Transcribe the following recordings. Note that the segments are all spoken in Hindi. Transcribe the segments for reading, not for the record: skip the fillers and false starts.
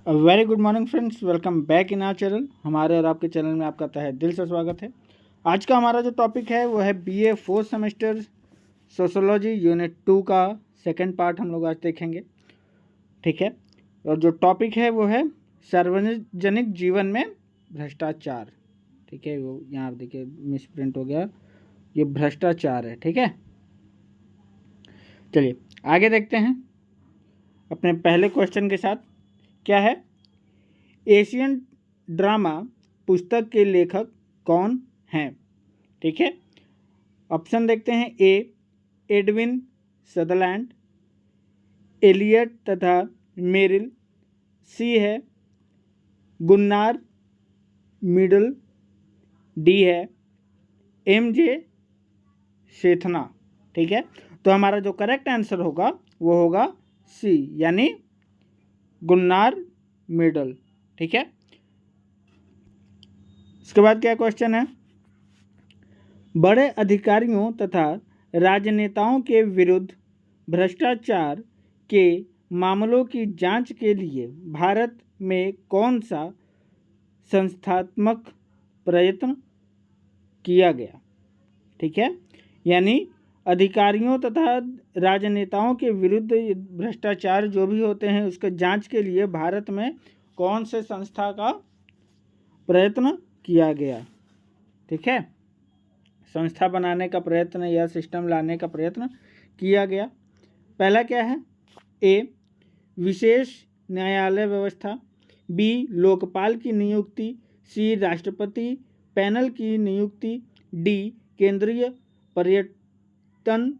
Very good morning friends, welcome back in our channel. हमारे और आपके चैनल में आपका तहे दिल से स्वागत है। आज का हमारा जो टॉपिक है वो है BA fourth semester sociology unit 2 का सेकंड पार्ट हम लोग आज देखेंगे। ठीक है, और जो टॉपिक है वो है सार्वजनिक जीवन में भ्रष्टाचार। ठीक है, वो यहाँ देखिए मिस प्रिंट हो गया, ये भ्रष्टाचार है। ठीक है, चलिए आगे देखते हैं अपने पहले क्वेश्चन के साथ। क्या है? एशियन ड्रामा पुस्तक के लेखक कौन हैं? ठीक है, ऑप्शन देखते हैं। ए एडविन सदरलैंड, एलियट तथा मेरिल। सी है गुन्नार मिडल। डी है एमजे शेथना। ठीक है, तो हमारा जो करेक्ट आंसर होगा वो होगा सी, यानी गुन्नार मिडल। ठीक है, इसके बाद क्या क्वेश्चन है? बड़े अधिकारियों तथा राजनेताओं के विरुद्ध भ्रष्टाचार के मामलों की जांच के लिए भारत में कौन सा संस्थात्मक प्रयत्न किया गया? ठीक है, यानी अधिकारियों तथा राजनेताओं के विरुद्ध भ्रष्टाचार जो भी होते हैं उसके जांच के लिए भारत में कौन से संस्था का प्रयत्न किया गया? ठीक है, संस्था बनाने का प्रयत्न या सिस्टम लाने का प्रयत्न किया गया। पहला क्या है? ए विशेष न्यायालय व्यवस्था। बी लोकपाल की नियुक्ति। सी राष्ट्रपति पैनल की नियुक्ति। डी केंद्रीय पर्यटन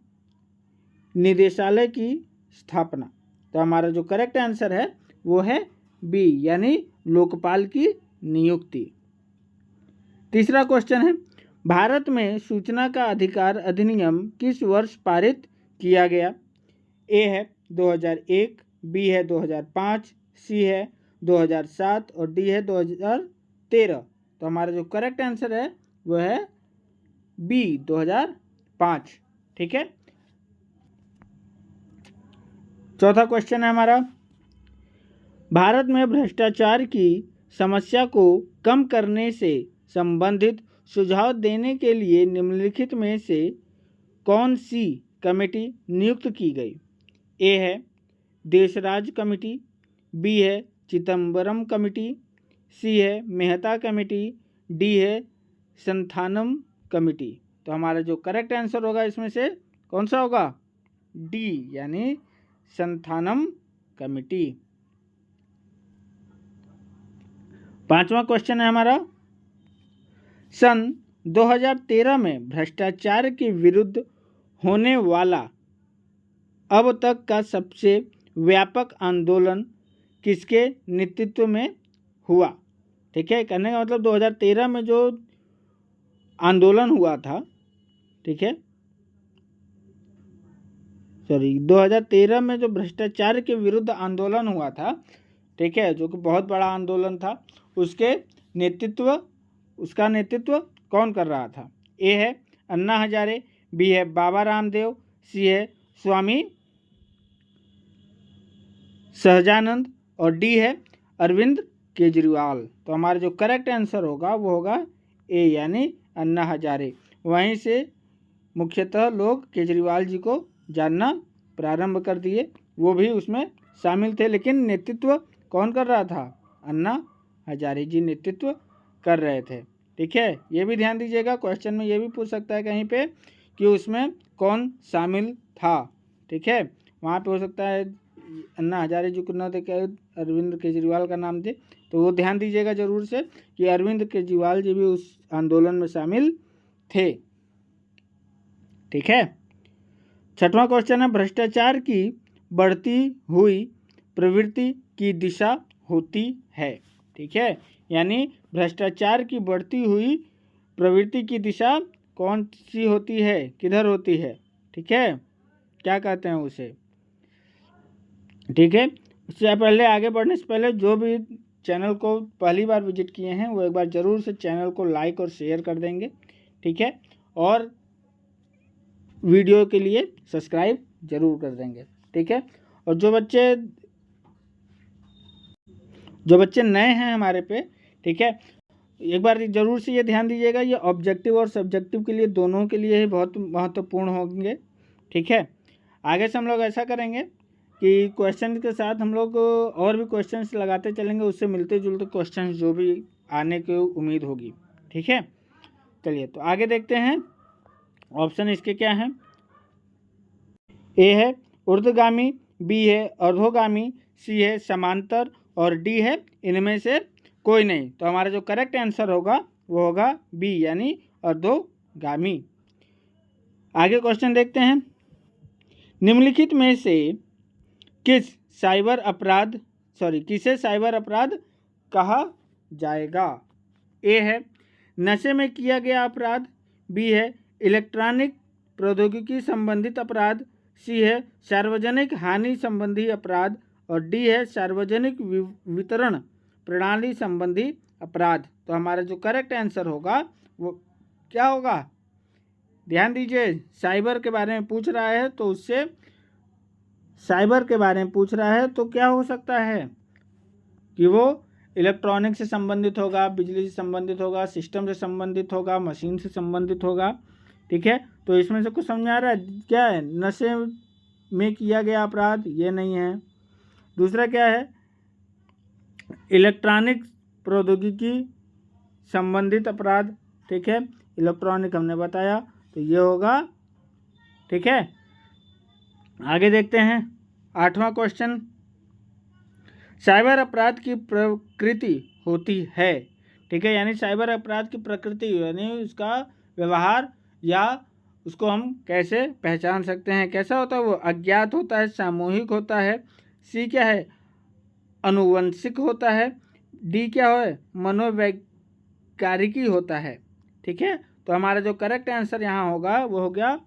निदेशालय की स्थापना। तो हमारा जो करेक्ट आंसर है वो है बी, यानी लोकपाल की नियुक्ति। तीसरा क्वेश्चन है, भारत में सूचना का अधिकार अधिनियम किस वर्ष पारित किया गया? ए है 2001, बी है 2005, सी है 2007 और डी है 2013। तो हमारा जो करेक्ट आंसर है वो है बी 2005। ठीक है, चौथा क्वेश्चन है हमारा, भारत में भ्रष्टाचार की समस्या को कम करने से संबंधित सुझाव देने के लिए निम्नलिखित में से कौन सी कमेटी नियुक्त की गई? ए है देशराज कमेटी। बी है चिदम्बरम कमेटी। सी है मेहता कमेटी। डी है संथानम कमेटी। तो हमारा जो करेक्ट आंसर होगा इसमें से कौन सा होगा? डी, यानी संथानम कमेटी। पांचवा क्वेश्चन है हमारा, सन 2013 में भ्रष्टाचार के विरुद्ध होने वाला अब तक का सबसे व्यापक आंदोलन किसके नेतृत्व में हुआ? ठीक है, कहने का मतलब 2013 में जो आंदोलन हुआ था, ठीक है, 2013 में जो भ्रष्टाचार के विरुद्ध आंदोलन हुआ था, ठीक है, जो कि बहुत बड़ा आंदोलन था, उसका नेतृत्व कौन कर रहा था? ए है अन्ना हजारे। बी है बाबा रामदेव। सी है स्वामी सहजानंद और डी है अरविंद केजरीवाल। तो हमारा जो करेक्ट आंसर होगा वो होगा ए, यानी अन्ना हजारे। वहीं से मुख्यतः लोग केजरीवाल जी को जानना प्रारंभ कर दिए, वो भी उसमें शामिल थे, लेकिन नेतृत्व कौन कर रहा था? अन्ना हजारे जी नेतृत्व कर रहे थे। ठीक है, ये भी ध्यान दीजिएगा, क्वेश्चन में ये भी पूछ सकता है कहीं पे कि उसमें कौन शामिल था। ठीक है, वहाँ पे हो सकता है अन्ना हजारे जी को न दे के अरविंद केजरीवाल का नाम दे, तो वो ध्यान दीजिएगा जरूर से कि अरविंद केजरीवाल जी भी उस आंदोलन में शामिल थे। ठीक है, छठवां क्वेश्चन है, भ्रष्टाचार की बढ़ती हुई प्रवृत्ति की दिशा होती है? ठीक है, यानी भ्रष्टाचार की बढ़ती हुई प्रवृत्ति की दिशा कौन सी होती है, किधर होती है? ठीक है, क्या कहते हैं उसे? ठीक है, उससे पहले आगे बढ़ने से पहले जो भी चैनल को पहली बार विजिट किए हैं वो एक बार ज़रूर से चैनल को लाइक और शेयर कर देंगे। ठीक है, और वीडियो के लिए सब्सक्राइब जरूर कर देंगे। ठीक है, और जो बच्चे नए हैं हमारे पे, ठीक है, एक बार ज़रूर से ये ध्यान दीजिएगा, ये ऑब्जेक्टिव और सब्जेक्टिव के लिए दोनों के लिए ही बहुत महत्वपूर्ण होंगे, ठीक है। आगे से हम लोग ऐसा करेंगे कि क्वेश्चन के साथ हम लोग और भी क्वेश्चंस लगाते चलेंगे, उससे मिलते जुलते क्वेश्चंस जो भी आने की उम्मीद होगी, ठीक है। चलिए तो आगे देखते हैं, ऑप्शन इसके क्या हैं। ए है ऊर्ध्वगामी, बी है अर्धोगामी, सी है समांतर और डी है इनमें से कोई नहीं। तो हमारा जो करेक्ट आंसर होगा वो होगा बी यानी अर्धोगामी। आगे क्वेश्चन देखते हैं, निम्नलिखित में से किसे साइबर अपराध कहा जाएगा। ए है नशे में किया गया अपराध, बी है इलेक्ट्रॉनिक प्रौद्योगिकी संबंधित अपराध, सी है सार्वजनिक हानि संबंधी अपराध और डी है सार्वजनिक वितरण प्रणाली संबंधी अपराध। तो हमारा जो करेक्ट आंसर होगा वो क्या होगा, ध्यान दीजिए, साइबर के बारे में पूछ रहा है तो उससे साइबर के बारे में पूछ रहा है तो क्या हो सकता है कि वो इलेक्ट्रॉनिक से संबंधित होगा, बिजली से संबंधित होगा, सिस्टम से संबंधित होगा, मशीन से संबंधित होगा, ठीक है। तो इसमें से कुछ समझ आ रहा है क्या है, नशे में किया गया अपराध ये नहीं है, दूसरा क्या है इलेक्ट्रॉनिक प्रौद्योगिकी संबंधित अपराध, ठीक है, इलेक्ट्रॉनिक हमने बताया तो ये होगा, ठीक है। आगे देखते हैं 8वां क्वेश्चन, साइबर अपराध की प्रकृति होती है, ठीक है, यानी साइबर अपराध की प्रकृति यानी उसका व्यवहार या उसको हम कैसे पहचान सकते हैं, कैसा होता है वो, अज्ञात होता है, सामूहिक होता है, सी क्या है अनुवंशिक होता है, डी क्या है मनोवैज्ञानिकी होता है, ठीक है। तो हमारा जो करेक्ट आंसर यहाँ होगा वो हो गया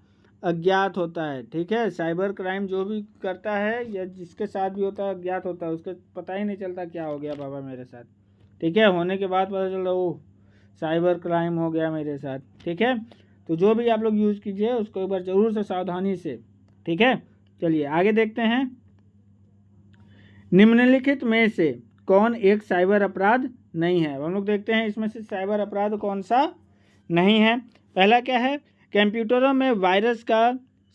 अज्ञात होता है, ठीक है। साइबर क्राइम जो भी करता है या जिसके साथ भी होता है अज्ञात होता है, उसके पता ही नहीं चलता क्या हो गया बाबा मेरे साथ, ठीक है, होने के बाद पता चल रहा ओह साइबर क्राइम हो गया मेरे साथ, ठीक है। तो जो भी आप लोग यूज़ कीजिए उसको एक बार ज़रूर से सावधानी से, ठीक है। चलिए आगे देखते हैं, निम्नलिखित में से कौन एक साइबर अपराध नहीं है। हम लोग देखते हैं इसमें से साइबर अपराध कौन सा नहीं है। पहला क्या है कंप्यूटरों में वायरस का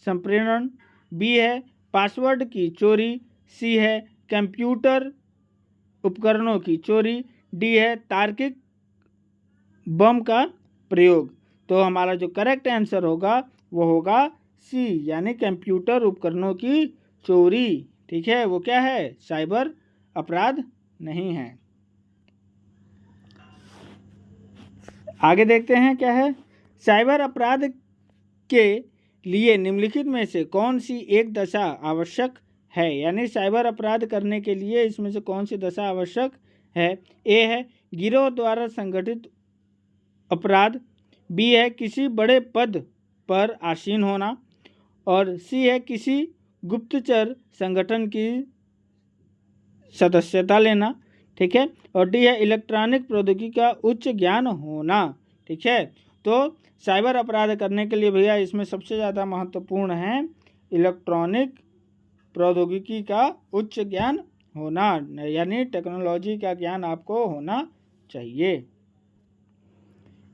संप्रेषण, बी है पासवर्ड की चोरी, सी है कंप्यूटर उपकरणों की चोरी, डी है तार्किक बम का प्रयोग। तो हमारा जो करेक्ट आंसर होगा वो होगा सी यानी कंप्यूटर उपकरणों की चोरी, ठीक है, वो क्या है साइबर अपराध नहीं है। आगे देखते हैं क्या है, साइबर अपराध के लिए निम्नलिखित में से कौन सी एक दशा आवश्यक है, यानी साइबर अपराध करने के लिए इसमें से कौन सी दशा आवश्यक है। ए है गिरोह द्वारा संगठित अपराध, बी है किसी बड़े पद पर आसीन होना और सी है किसी गुप्तचर संगठन की सदस्यता लेना, ठीक है, और डी है इलेक्ट्रॉनिक प्रौद्योगिकी का उच्च ज्ञान होना, ठीक है। तो साइबर अपराध करने के लिए भैया इसमें सबसे ज़्यादा महत्वपूर्ण है इलेक्ट्रॉनिक प्रौद्योगिकी का उच्च ज्ञान होना, यानी टेक्नोलॉजी का ज्ञान आपको होना चाहिए।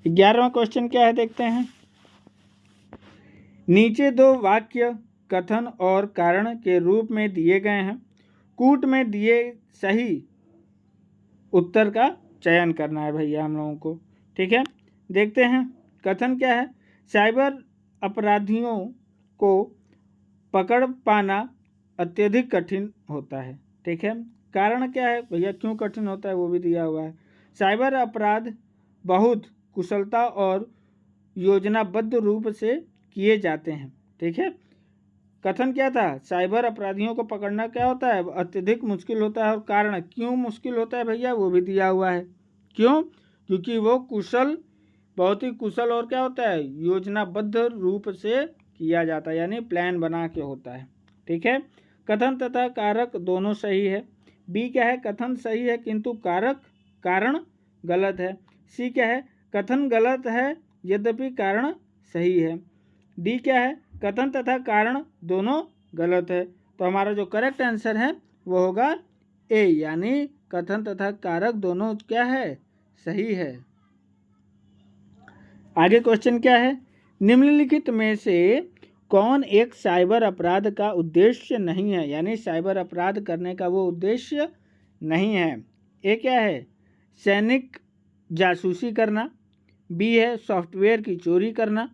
11वां क्वेश्चन क्या है देखते हैं, नीचे दो वाक्य कथन और कारण के रूप में दिए गए हैं, कूट में दिए सही उत्तर का चयन करना है भैया हम लोगों को, ठीक है। देखते हैं कथन क्या है, साइबर अपराधियों को पकड़ पाना अत्यधिक कठिन होता है, ठीक है। कारण क्या है भैया क्यों कठिन होता है वो भी दिया हुआ है, साइबर अपराध बहुत कुशलता और योजनाबद्ध रूप से किए जाते हैं, ठीक है। कथन क्या था, साइबर अपराधियों को पकड़ना क्या होता है अत्यधिक मुश्किल होता है, और कारण क्यों मुश्किल होता है भैया वो भी दिया हुआ है, क्यों, क्योंकि वो कुशल बहुत ही कुशल और क्या होता है योजनाबद्ध रूप से किया जाता है, यानी प्लान बना के होता है, ठीक है। कथन तथा कारक दोनों सही है, बी क्या है कथन सही है किंतु कारण गलत है, सी क्या है कथन गलत है यद्यपि कारण सही है, डी क्या है कथन तथा कारण दोनों गलत है। तो हमारा जो करेक्ट आंसर है वो होगा ए यानी कथन तथा कारक दोनों क्या है, सही है। आगे क्वेश्चन क्या है, निम्नलिखित में से कौन एक साइबर अपराध का उद्देश्य नहीं है, यानी साइबर अपराध करने का वो उद्देश्य नहीं है। ए क्या है, सैनिक जासूसी करना, बी है सॉफ्टवेयर की चोरी करना,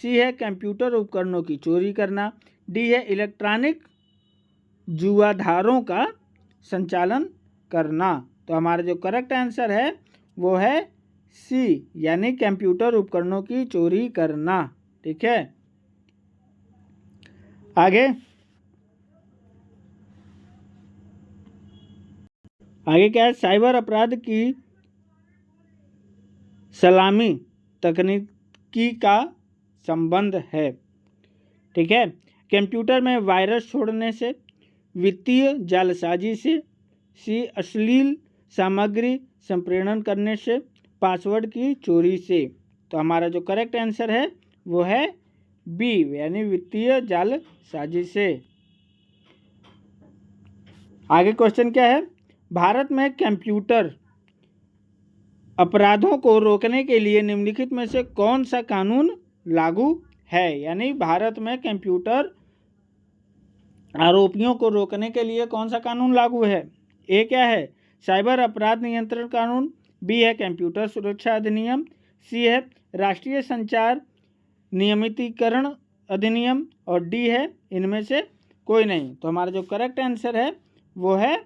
सी है कंप्यूटर उपकरणों की चोरी करना, डी है इलेक्ट्रॉनिक जुआधारों का संचालन करना। तो हमारा जो करेक्ट आंसर है वो है सी, यानी कंप्यूटर उपकरणों की चोरी करना। ठीक है, आगे क्या है, साइबर अपराध की सलामी तकनीकी का संबंध है। ठीक है, कंप्यूटर में वायरस छोड़ने से, वित्तीय जालसाजी से, सी अश्लील सामग्री संप्रेषण करने से, पासवर्ड की चोरी से। तो हमारा जो करेक्ट आंसर है वो है बी, यानी वित्तीय जालसाजी से। आगे क्वेश्चन क्या है, भारत में कंप्यूटर अपराधों को रोकने के लिए निम्नलिखित में से कौन सा कानून लागू है, यानी भारत में कंप्यूटर आरोपियों को रोकने के लिए कौन सा कानून लागू है। ए क्या है, साइबर अपराध नियंत्रण कानून, बी है कंप्यूटर सुरक्षा अधिनियम, सी है राष्ट्रीय संचार नियमितीकरण अधिनियम, और डी है इनमें से कोई नहीं। तो हमारा जो करेक्ट आंसर है वो है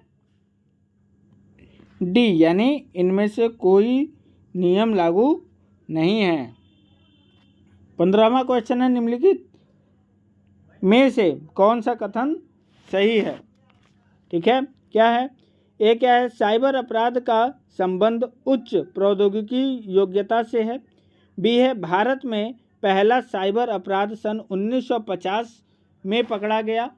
डी, यानी इनमें से कोई नियम लागू नहीं है। 15वां क्वेश्चन है, निम्नलिखित में से कौन सा कथन सही है। ठीक है, क्या है, ए क्या है, साइबर अपराध का संबंध उच्च प्रौद्योगिकी योग्यता से है, बी है भारत में पहला साइबर अपराध सन 1950 में पकड़ा गया,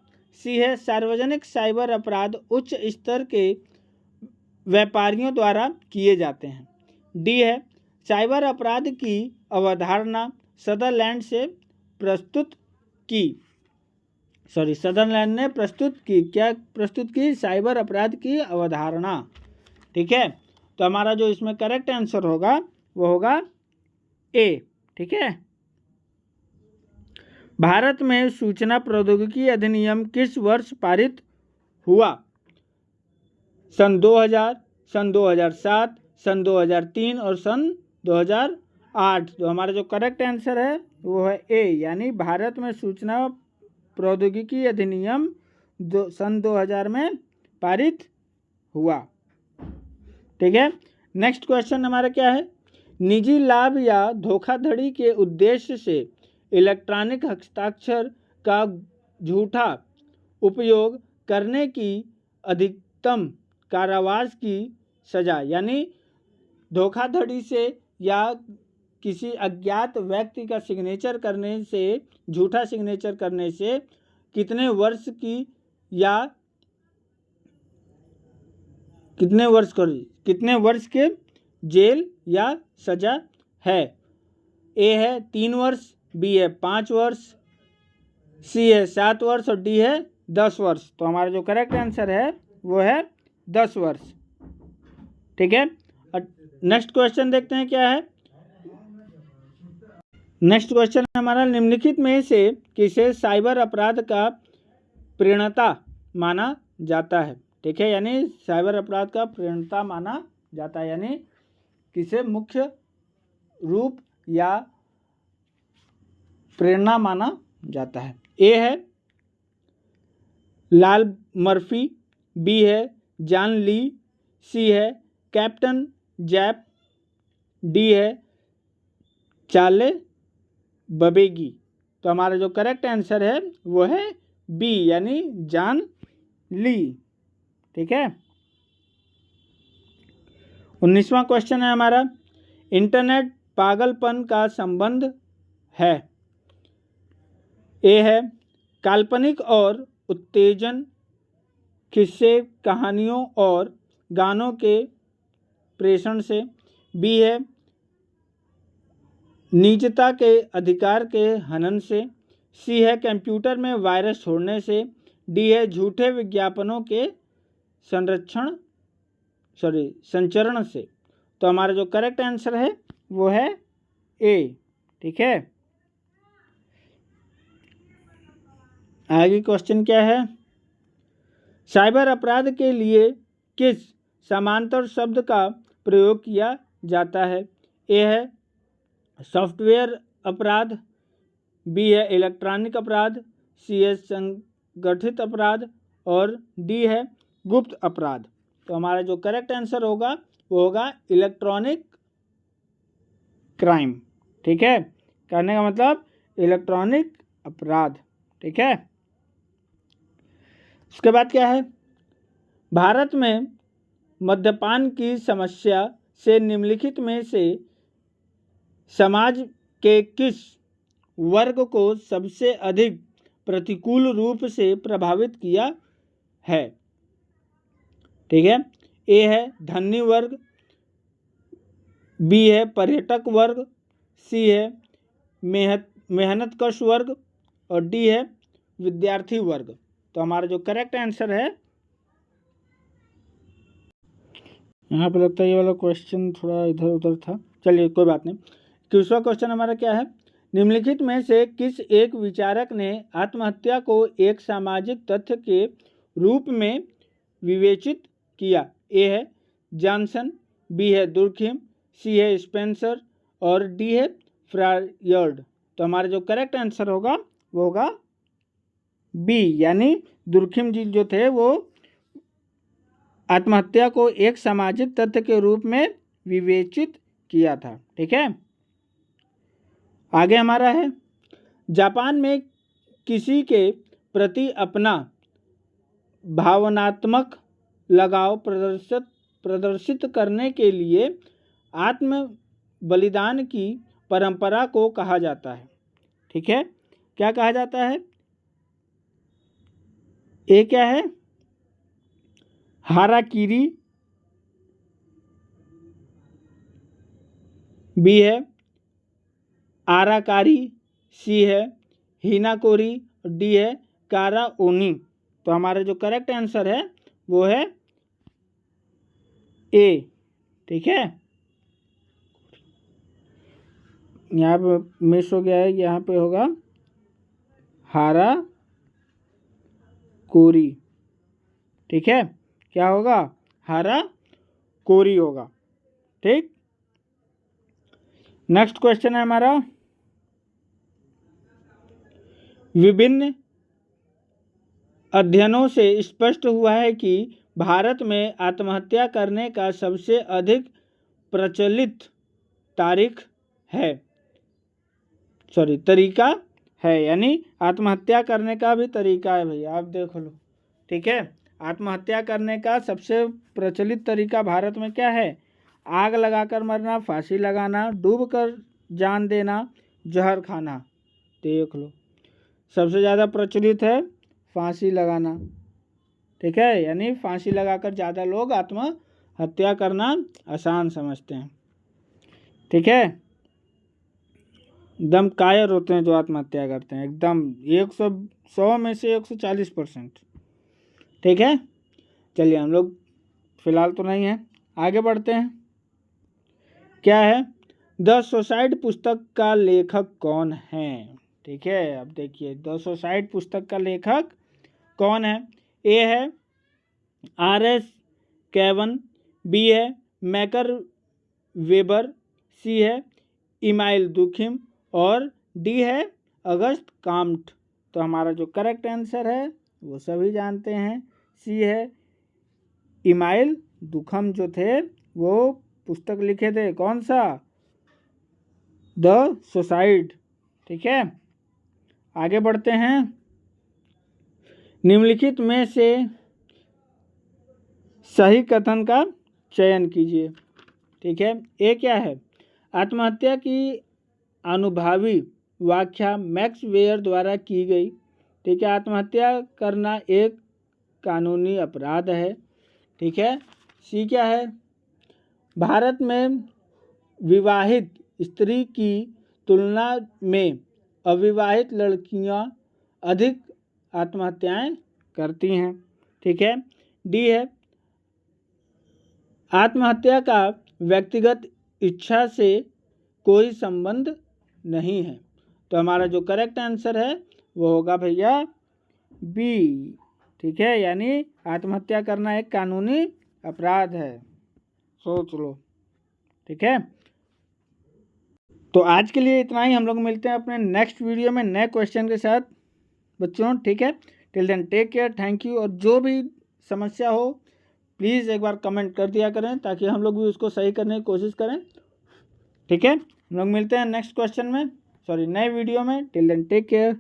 सी है सार्वजनिक साइबर अपराध उच्च स्तर के व्यापारियों द्वारा किए जाते हैं, डी है साइबर अपराध की अवधारणा सदरलैंड ने प्रस्तुत की साइबर अपराध की अवधारणा। ठीक है, तो हमारा जो इसमें करेक्ट आंसर होगा वो होगा ए। ठीक है, भारत में सूचना प्रौद्योगिकी अधिनियम किस वर्ष पारित हुआ, सन 2000, सन 2007, सन 2003 और सन 2008। तो हमारा जो करेक्ट आंसर है वो है ए, यानी भारत में सूचना प्रौद्योगिकी अधिनियम सन 2000 में पारित हुआ। ठीक है, नेक्स्ट क्वेश्चन हमारा क्या है, निजी लाभ या धोखाधड़ी के उद्देश्य से इलेक्ट्रॉनिक हस्ताक्षर का झूठा उपयोग करने की अधिकतम कारावास की सजा, यानी धोखाधड़ी से या किसी अज्ञात व्यक्ति का सिग्नेचर करने से, झूठा सिग्नेचर करने से कितने वर्ष के जेल या सजा है। ए है 3 वर्ष, बी है 5 वर्ष, सी है 7 वर्ष और डी है 10 वर्ष। तो हमारा जो करेक्ट आंसर है वो है 10 वर्ष। ठीक है, नेक्स्ट क्वेश्चन देखते हैं क्या है। नेक्स्ट क्वेश्चन हमारा, निम्नलिखित में से किसे साइबर अपराध का प्रणेता माना जाता है। ठीक है, यानी साइबर अपराध का प्रणेता माना जाता है, यानी किसे मुख्य रूप या प्रेरणा माना जाता है। ए है लाल मर्फी, बी है जॉन ली, सी है कैप्टन जैप, डी है चार्ले बबेगी। तो हमारा जो करेक्ट आंसर है वो है बी, यानी जॉन ली। ठीक है, 19वां क्वेश्चन है हमारा, इंटरनेट पागलपन का संबंध है। ए है काल्पनिक और उत्तेजन किस्से, कहानियों और गानों के प्रेषण से, बी है निजता के अधिकार के हनन से, सी है कंप्यूटर में वायरस छोड़ने से, डी है झूठे विज्ञापनों के संरक्षण संचरण से। तो हमारा जो करेक्ट आंसर है वो है ए। ठीक है, आगे क्वेश्चन क्या है? साइबर अपराध के लिए किस समांतर शब्द का प्रयोग किया जाता है? ए है सॉफ्टवेयर अपराध, बी है इलेक्ट्रॉनिक अपराध, सी है संगठित अपराध और डी है गुप्त अपराध। तो हमारा जो करेक्ट आंसर होगा वो होगा इलेक्ट्रॉनिक क्राइम। ठीक है, करने का मतलब इलेक्ट्रॉनिक अपराध। ठीक है, उसके बाद क्या है? भारत में मद्यपान की समस्या से निम्नलिखित में से समाज के किस वर्ग को सबसे अधिक प्रतिकूल रूप से प्रभावित किया है? ठीक है, ए है धनी वर्ग, बी है पर्यटक वर्ग, सी है मेहनतकश वर्ग और डी है विद्यार्थी वर्ग। तो हमारा जो करेक्ट आंसर है, यहाँ पे लगता है ये वाला क्वेश्चन थोड़ा इधर उधर था, चलिए कोई बात नहीं। दूसरा क्वेश्चन हमारा क्या है? निम्नलिखित में से किस एक विचारक ने आत्महत्या को एक सामाजिक तथ्य के रूप में विवेचित किया? ए है जॉनसन, बी है दुर्खिम, सी है स्पेंसर और डी है फ्रायड। तो हमारा जो करेक्ट आंसर होगा वो होगा बी, यानी दुर्खिम जी जो थे वो आत्महत्या को एक सामाजिक तथ्य के रूप में विवेचित किया था। ठीक है, आगे हमारा है जापान में किसी के प्रति अपना भावनात्मक लगाव प्रदर्शित करने के लिए आत्म बलिदान की परंपरा को कहा जाता है। ठीक है, क्या कहा जाता है? ए क्या है हाराकीरी, बी है आराकारी, सी है हिनाकोरी, डी है कारा ओनी। तो हमारा जो करेक्ट आंसर है वो है ए। ठीक है, यहाँ पे मिस हो गया है, यहाँ पे होगा हारा कोरी। ठीक है, क्या होगा? हारा कोरी होगा। ठीक, नेक्स्ट क्वेश्चन है हमारा विभिन्न अध्ययनों से स्पष्ट हुआ है कि भारत में आत्महत्या करने का सबसे अधिक प्रचलित तरीका है, यानी आत्महत्या करने का भी तरीका है भैया, आप देख लो। ठीक है, आत्महत्या करने का सबसे प्रचलित तरीका भारत में क्या है? आग लगाकर मरना, फांसी लगाना, डूबकर जान देना, जहर खाना। देख लो, सबसे ज़्यादा प्रचलित है फांसी लगाना। ठीक है, यानी फांसी लगाकर ज़्यादा लोग आत्महत्या करना आसान समझते हैं। ठीक है, एकदम कायर होते हैं जो आत्महत्या करते हैं, एकदम 100 में से 140%। ठीक है, चलिए हम लोग फिलहाल तो नहीं हैं, आगे बढ़ते हैं। क्या है? द सुसाइड पुस्तक का लेखक कौन है? ठीक है, अब देखिए द सुसाइड पुस्तक का लेखक कौन है? ए है R.S. कैवन, बी है मैकर वेबर, सी है इमाइल दुखिम और डी है अगस्त काम्ट। तो हमारा जो करेक्ट आंसर है वो सभी जानते हैं, सी है इमाइल दुखम जो थे वो पुस्तक लिखे थे, कौन सा? The suicide. ठीक है, आगे बढ़ते हैं। निम्नलिखित में से सही कथन का चयन कीजिए। ठीक है, ए क्या है? आत्महत्या की अनुभवी व्याख्या मैक्स वेयर द्वारा की गई। ठीक है, आत्महत्या करना एक कानूनी अपराध है। ठीक है, सी क्या है? भारत में विवाहित स्त्री की तुलना में अविवाहित लड़कियां अधिक आत्महत्याएं करती हैं। ठीक है, डी है आत्महत्या का व्यक्तिगत इच्छा से कोई संबंध नहीं है। तो हमारा जो करेक्ट आंसर है वो होगा भैया बी। ठीक है, यानी आत्महत्या करना एक कानूनी अपराध है, सोच लो। ठीक है, तो आज के लिए इतना ही। हम लोग मिलते हैं अपने नेक्स्ट वीडियो में नए क्वेश्चन के साथ बच्चों। ठीक है, till then take care, thank you. और जो भी समस्या हो प्लीज़ एक बार कमेंट कर दिया करें ताकि हम लोग भी उसको सही करने की कोशिश करें। ठीक है, हम लोग मिलते हैं नेक्स्ट क्वेश्चन में, नए वीडियो में। Till then take care.